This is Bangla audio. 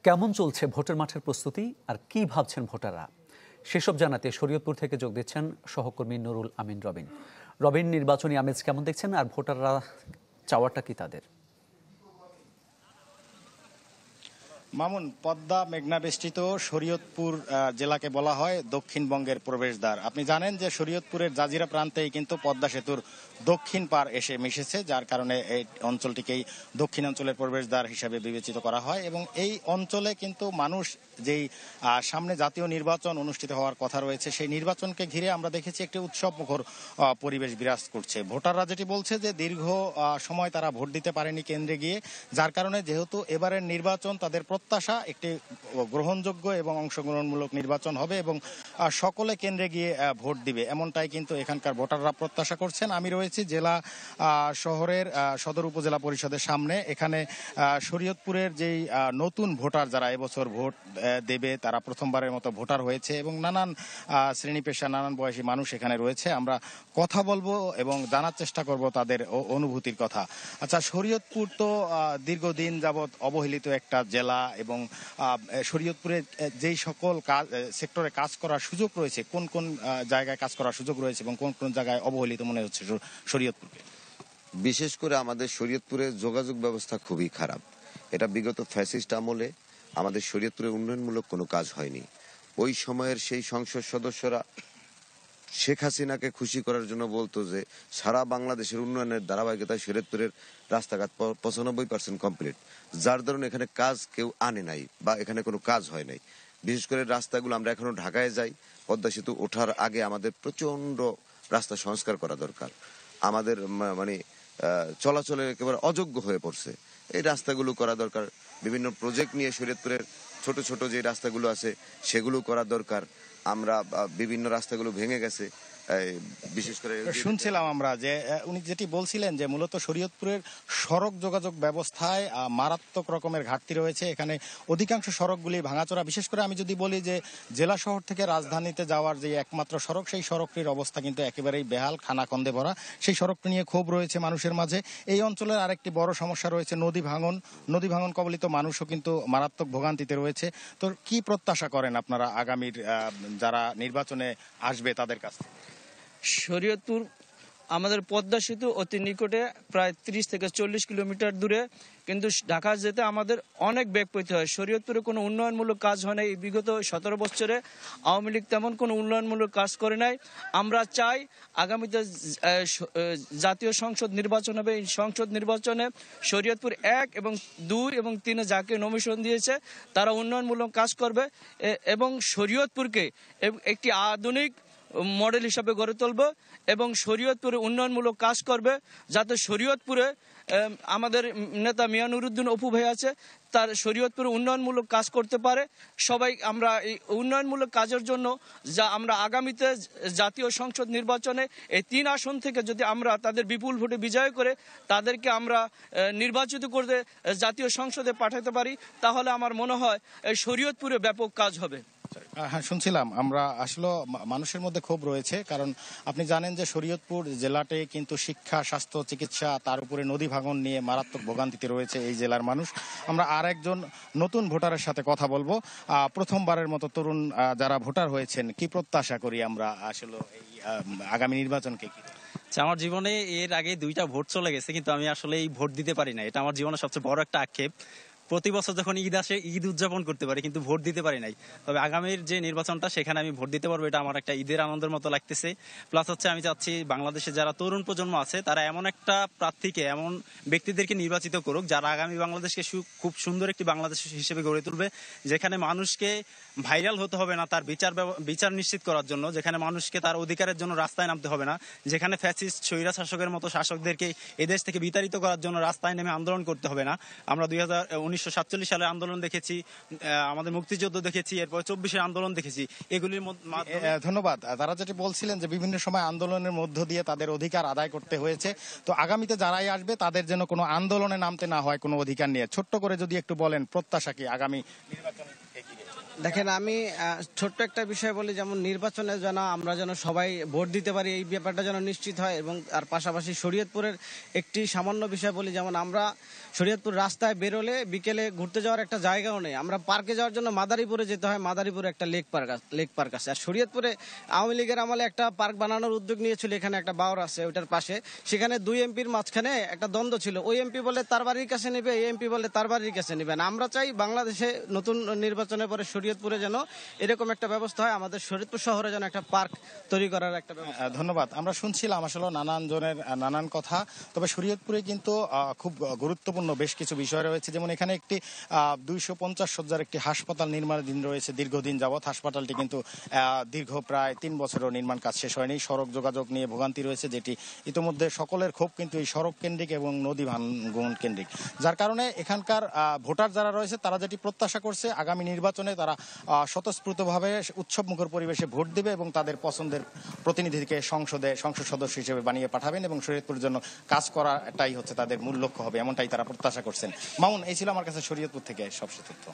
কেমন চলছে ভোটের মাঠের প্রস্তুতি আর কি ভাবছেন ভোটাররা, সেসব জানাতে শরীয়তপুর থেকে যোগ দিচ্ছেন সহকর্মী নুরুল আমিন রবিন। রবিন, নির্বাচনী আমেজ কেমন দেখছেন আর ভোটাররা চাওয়াটা কি তাদের? মামুন, পদ্মা মেঘনা বেষ্টিত শরীয়তপুর জেলাকে বলা হয় দক্ষিণবঙ্গের প্রবেশদ্বার। আপনি জানেন যে শরীয়তপুরের জাজিরা প্রান্তেই কিন্তু পদ্মা সেতুর দক্ষিণ পার এসে মিশেছে, যার কারণে এই অঞ্চলটিকেই দক্ষিণাঞ্চলের প্রবেশদ্বার হিসেবে বিবেচিত করা হয়। এবং এই অঞ্চলে কিন্তু মানুষ যেই সামনে জাতীয় নির্বাচন অনুষ্ঠিত হওয়ার কথা রয়েছে, সেই নির্বাচনকে ঘিরে আমরা দেখেছি একটি উৎসবমুখর পরিবেশ বিরাজ করছে। ভোটাররা যেটি বলছে যে দীর্ঘ সময় তারা ভোট দিতে পারেনি কেন্দ্রে গিয়ে, যার কারণে যেহেতু এবারের নির্বাচন তাদের প্রত্যাশা একটি গ্রহণযোগ্য এবং অংশগ্রহণমূলক নির্বাচন হবে এবং সকলে কেন্দ্রে গিয়ে ভোট দিবে, এমনটাই কিন্তু এখানকার ভোটাররা প্রত্যাশা করছেন। আমি রয়েছি জেলা শহরের সদর উপজেলা পরিষদের সামনে। এখানে শরীয়তপুরের যেই নতুন ভোটার যারা এবছর ভোট দেবে, তারা প্রথমবারের মতো ভোটার হয়েছে এবং নানান শ্রেণী পেশা নানান বয়সী মানুষ এখানে রয়েছে। আমরা কথা বলবো এবং জানার চেষ্টা করব তাদের অনুভূতির কথা। আচ্ছা, শরীয়তপুর তো দীর্ঘদিন যাবৎ অবহেলিত একটা জেলা এবং শরীয়তপুরে যেই সকল কাজ সেক্টরে কাজ করার সুযোগ রয়েছে, কোন কোন জায়গায় কাজ করার সুযোগ রয়েছে এবং কোন কোন জায়গায় অবহেলিত মনে হচ্ছে শরীয়তপুরকে? বিশেষ করে আমাদের শরীয়তপুরে যোগাযোগ ব্যবস্থা খুবই খারাপ। এটা বিগত ফ্যাসিস্ট আমলে আমাদের শরীয়তপুরে উন্নয়নমূলক কোনো কাজ হয়নি। ওই সময়ের সেই সংসদ সদস্যরা শেখ হাসিনাকে খুশি করার জন্য বলতো যে সারা বাংলাদেশের উন্নয়নের ধারাবাহিকতায় শরীয়তপুরের রাস্তাঘাট 95% কমপ্লিট, যার ধরুন এখানে কাজ কেউ আনে নাই বা এখানে কোনো কাজ হয় নাই। বিশেষ করে রাস্তাগুলো, আমরা এখনো ঢাকায় যাই, পদ্মা সেতু ওঠার আগে আমাদের প্রচন্ড রাস্তা সংস্কার করা দরকার। আমাদের মানে চলাচলের একেবারে অযোগ্য হয়ে পড়ছে, এই রাস্তাগুলো করা দরকার। বিভিন্ন প্রজেক্ট নিয়ে শরীয়তপুরের ছোট ছোট যে রাস্তাগুলো আছে সেগুলো করা দরকার। আমরা বিভিন্ন রাস্তাগুলো ভেঙে গেছে। বিশেষ করে শুনছিলাম আমরা যে উনি যেটি বলছিলেন যে মূলত শরীয়তপুরের সড়ক যোগাযোগ ব্যবস্থায় মারাত্মক রকমের ঘাটতি রয়েছে। এখানে অধিকাংশ সড়কগুলি ভাঙাচোরা। বিশেষ করে আমি যদি বলি যে জেলা শহর থেকে রাজধানীতে যাওয়ার যে একমাত্র সড়ক, সেই সড়কটির অবস্থা কিন্তু একেবারেই বেহাল, খানাখন্দে ভরা। সেই সড়কটি নিয়ে ক্ষোভ রয়েছে মানুষের মাঝে। এই অঞ্চলের আরেকটি বড় সমস্যা রয়েছে নদী ভাঙন। নদী ভাঙন কবলিত মানুষও কিন্তু মারাত্মক ভোগান্তিতে রয়েছে। তো কি প্রত্যাশা করেন আপনারা আগামীর যারা নির্বাচনে আসবে তাদের কাছে? শরীয়তপুর আমাদের পদ্মা সেতু অতি নিকটে, প্রায় 30 থেকে 40 কিলোমিটার দূরে, কিন্তু ঢাকা যেতে আমাদের অনেক বেগ পেতে হয়। শরীয়তপুরে কোনো উন্নয়নমূলক কাজ হয় নাই। বিগত 17 বছরে আওয়ামী লীগ তেমন কোনো উন্নয়নমূলক কাজ করে নাই। আমরা চাই আগামীতে জাতীয় সংসদ নির্বাচন হবে। এই সংসদ নির্বাচনে শরীয়তপুর 1 এবং 2 এবং 3 যাকে নমিনেশন দিয়েছে তারা উন্নয়নমূলক কাজ করবে এবং শরীয়তপুরকে একটি আধুনিক মডেল হিসাবে গড়ে তুলবে এবং শরীয়তপুরে উন্নয়নমূলক কাজ করবে, যাতে শরীয়তপুরে আমাদের নেতা মিয়া নুরুদ্দিন অপু ভাই আছে, তার শরীয়তপুরে উন্নয়নমূলক কাজ করতে পারে। সবাই আমরা এই উন্নয়নমূলক কাজের জন্য যা আমরা আগামীতে জাতীয় সংসদ নির্বাচনে এই 3 আসন থেকে যদি আমরা তাদের বিপুল ভোটে বিজয় করে তাদেরকে আমরা নির্বাচিত করতে জাতীয় সংসদে পাঠাতে পারি, তাহলে আমার মনে হয় শরীয়তপুরে ব্যাপক কাজ হবে। হ্যাঁ, শুনছিলাম আমরা আসলে মানুষের মধ্যে ক্ষোভ রয়েছে, কারণ আপনি জানেন যে শরীয়তপুর জেলাতে কিন্তু শিক্ষা, স্বাস্থ্য, চিকিৎসা, তার উপরে নদী ভাঙন নিয়ে মারাত্মক ভোগান্তিতে রয়েছে এই জেলার মানুষ। আমরা আর একজন নতুন ভোটারের সাথে কথা বলবো। প্রথমবারের মতো তরুণ যারা ভোটার হয়েছেন, কি প্রত্যাশা করি আমরা আসলে এই আগামী নির্বাচনকে? কি আমার জীবনে এর আগে 2টা ভোট চলে গেছে, কিন্তু আমি আসলে এই ভোট দিতে পারি না। এটা আমার জীবনের সবচেয়ে বড় একটা আক্ষেপ। প্রতি বছর যখন ঈদ আসে ঈদ উদযাপন করতে পারি, কিন্তু ভোট দিতে পারি নাই। তবে আগামীর যে নির্বাচনটা সেখানে আমি ভোট দিতে পারবো, এটা আমার একটা ঈদের আনন্দের মতো লাগতেছে। প্লাস হচ্ছে আমি চাচ্ছি বাংলাদেশে যারা তরুণ প্রজন্ম আছে তারা এমন একটা প্রার্থীকে, এমন ব্যক্তিদেরকে নির্বাচিত করুক যারা আগামী বাংলাদেশকে খুব সুন্দর একটি বাংলাদেশ হিসেবে গড়ে তুলবে, যেখানে মানুষকে ভাইরাল হতে হবে না তার বিচার নিশ্চিত করার জন্য, যেখানে মানুষকে তার অধিকারের জন্য রাস্তায় নামতে হবে না, যেখানে ফ্যাসিস্ট স্বৈরা শাসকের মতো শাসকদেরকে এদেশ থেকে বিতাড়িত করার জন্য রাস্তায় নেমে আন্দোলন করতে হবে না। আমরা 1947 সালের আন্দোলন দেখেছি, আমাদের মুক্তিযুদ্ধ দেখেছি, এরপর 24-এর আন্দোলন দেখেছি। এগুলির ধন্যবাদ। তারা যেটি বলছিলেন যে বিভিন্ন সময় আন্দোলনের মধ্য দিয়ে তাদের অধিকার আদায় করতে হয়েছে, তো আগামীতে যারাই আসবে তাদের যেন কোনো আন্দোলনে নামতে না হয় কোনো অধিকার নিয়ে। ছোট্ট করে যদি একটু বলেন প্রত্যাশা কি আগামী নির্বাচনে? দেখেন, আমি ছোট্ট একটা বিষয় বলি, যেমন নির্বাচনে যেন আমরা যেন সবাই ভোট দিতে পারি, এই ব্যাপারটা যেন নিশ্চিত হয়। এবং আর পাশাপাশি শরীয়তপুরের একটি সামান্য বিষয় বলি, যেমন আমরা শরীয়তপুর রাস্তায় বেরোলে বিকেলে ঘুরতে যাওয়ার একটা জায়গাও নেই। আমরা পার্কে যাওয়ার জন্য মাদারীপুরে যেতে হয়, মাদারীপুরে একটা লেক পার্ক আছে। আর শরীয়তপুরে আওয়ামী লীগের আমলে একটা পার্ক বানানোর উদ্যোগ নিয়েছিল, এখানে একটা বাওর আছে ওইটার পাশে, সেখানে দুই এমপির মাঝখানে একটা দ্বন্দ্ব ছিল। ওই এমপি বলে তার বাড়ির কাছে নেবে, এই এমপি বলে তার বাড়ির কাছে নেবেন। আমরা চাই বাংলাদেশে নতুন নির্বাচনের পরে শরীয়তপুরে যেন এরকম একটা ব্যবস্থা হয়, আমাদের শরীয়তপুর শহরে যেন একটা পার্ক তৈরি করার একটা ব্যবস্থা। ধন্যবাদ। আমরা শুনছিলাম আসলে নানান জনের নানান কথা। তবে শরীয়তপুরে কিন্তু খুব গুরুত্বপূর্ণ বেশ কিছু বিষয় রয়েছে, যেমন এখানে একটি 250 শয্যার একটি হাসপাতাল নির্মাণাধীন রয়েছে দীর্ঘদিন যাবৎ। হাসপাতালটি কিন্তু দীর্ঘ প্রায় 3 বছরের নির্মাণ কাজ শেষ হয়নি। সড়ক যোগাযোগ নিয়ে ভোগান্তি রয়েছে, যেটি ইতিমধ্যে সকলের ক্ষোভ কিন্তু এই সড়ক কেন্দ্রিক এবং নদী ভাঙ্গন কেন্দ্রিক, যার কারণে এখানকার ভোটার যারা রয়েছে তারা যেটি প্রত্যাশা করছে, আগামী নির্বাচনে তারা স্বতঃস্ফূর্তভাবে উৎসবমুখর পরিবেশে ভোট দেবে এবং তাদের পছন্দের প্রতিনিধিকে সংসদ সদস্য হিসেবে বানিয়ে পাঠাবেন এবং শরীয়তপুরের জন্য কাজ করাটাই হচ্ছে তাদের মূল লক্ষ্য হবে, এমনটাই তারা প্রত্যাশা করছেন। মামুন, এই ছিল আমার কাছে শরীয়তপুর থেকে সবশেষ তথ্য।